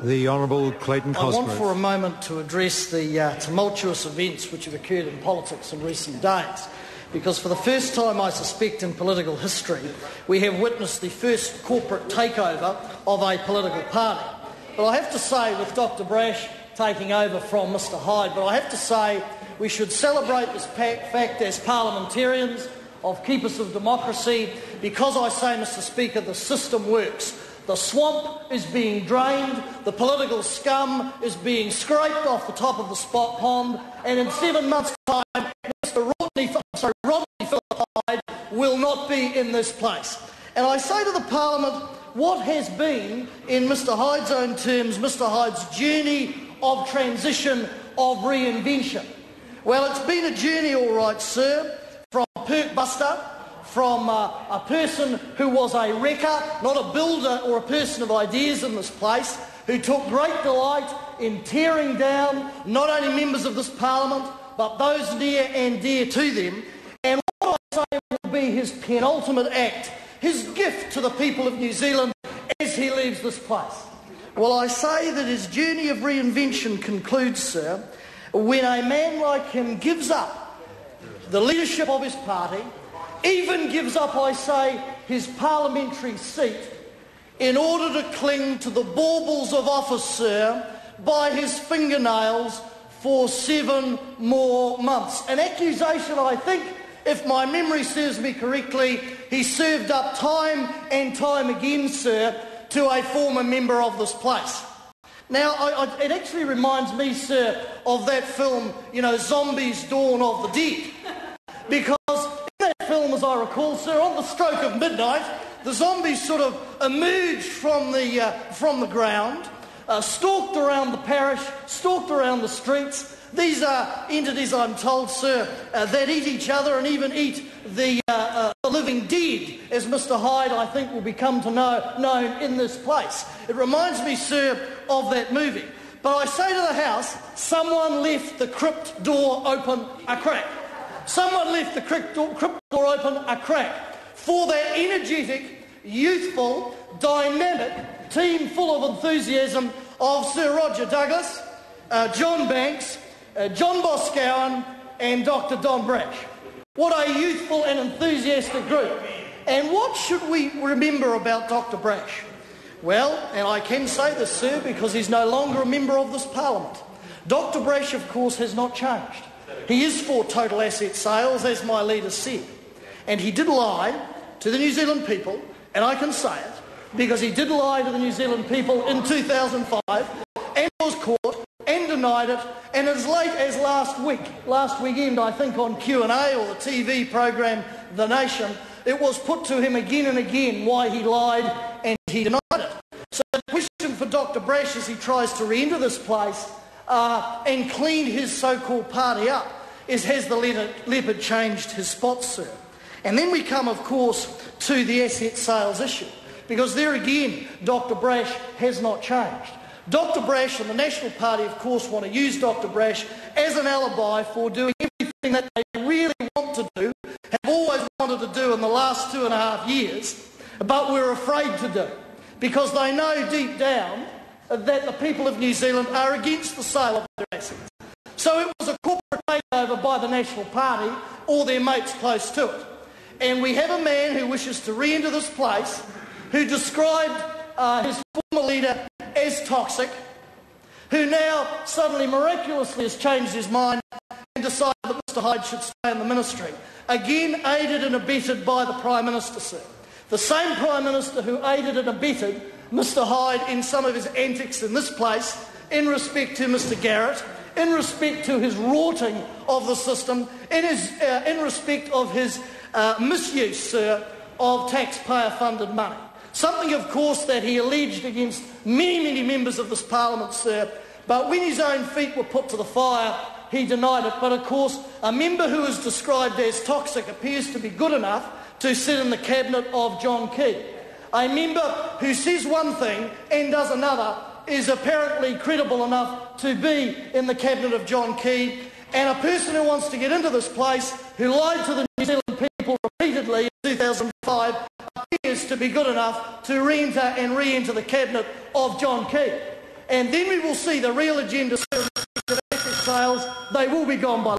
The Honourable Clayton Cosgrove. I want for a moment to address the tumultuous events which have occurred in politics in recent days, because for the first time, I suspect, in political history, we have witnessed the first corporate takeover of a political party. But I have to say, with Dr Brash taking over from Mr Hyde, but I have to say we should celebrate this fact as parliamentarians, of keepers of democracy, because I say, Mr Speaker, the system works. The swamp is being drained, the political scum is being scraped off the top of the spot pond, and in 7 months' time, Mr Rodney Philip Hyde will not be in this place. And I say to the Parliament, what has been, in Mr Hyde's own terms, Mr Hyde's journey of transition, of reinvention? Well, it's been a journey, all right, sir, from perk buster, from a person who was a wrecker, not a builder or a person of ideas in this place, who took great delight in tearing down not only members of this Parliament, but those near and dear to them. And what I say will be his penultimate act, his gift to the people of New Zealand as he leaves this place. Well, I say that his journey of reinvention concludes, sir, when a man like him gives up the leadership of his party, even gives up, I say, his parliamentary seat in order to cling to the baubles of office, sir, by his fingernails for 7 more months. An accusation, I think, if my memory serves me correctly, he served up time and time again, sir, to a former member of this place. Now, it actually reminds me, sir, of that film, Zombies Dawn of the Dead. Because in that film, as I recall, sir, on the stroke of midnight, the zombies sort of emerged from the ground, stalked around the parish, stalked around the streets. These are entities, I'm told, sir, that eat each other and even eat the living dead, as Mr Hyde, I think, will become known in this place. It reminds me, sir, of that movie. But I say to the House, someone left the crypt door open a crack. Someone left the crypt door open a crack for that energetic, youthful, dynamic team full of enthusiasm of Sir Roger Douglas, John Banks, John Boscawen and Dr Don Brash. What a youthful and enthusiastic group. And what should we remember about Dr Brash? Well, and I can say this, sir, because he's no longer a member of this Parliament. Dr Brash, of course, has not changed. He is for total asset sales, as my leader said. And he did lie to the New Zealand people, and I can say it, because he did lie to the New Zealand people in 2005 and was caught and denied it, and as late as last weekend, I think on Q&A or the TV programme The Nation, it was put to him again and again why he lied and he denied it. So the question for Dr Brash as he tries to re-enter this place and clean his so-called party up is, has the leopard changed his spots, sir? And then we come, of course, to the asset sales issue, because there again, Dr Brash has not changed. Dr Brash and the National Party, of course, want to use Dr Brash as an alibi for doing everything that they really want to do, have always wanted to do in the last 2.5 years, but we're afraid to do, because they know deep down that the people of New Zealand are against the sale of their assets. So it was a corporate takeover by the National Party or their mates close to it. And we have a man who wishes to re-enter this place, who described his former leader as toxic, who now suddenly miraculously has changed his mind and decided that Mr Hyde should stay in the ministry. Again, aided and abetted by the Prime Minister, sir. The same Prime Minister who aided and abetted Mr Hyde in some of his antics in this place, in respect to Mr Garrett, in respect to his rorting of the system, in respect of his misuse, sir, of taxpayer-funded money. Something, of course, that he alleged against many, many members of this Parliament, sir, but when his own feet were put to the fire, he denied it. But, of course, a member who is described as toxic appears to be good enough to sit in the cabinet of John Key. A member who says one thing and does another is apparently credible enough to be in the cabinet of John Key, and a person who wants to get into this place, who lied to the New Zealand people repeatedly in 2005, appears to be good enough to re-enter the cabinet of John Key. and then we will see the real agenda asset sales. They will be gone by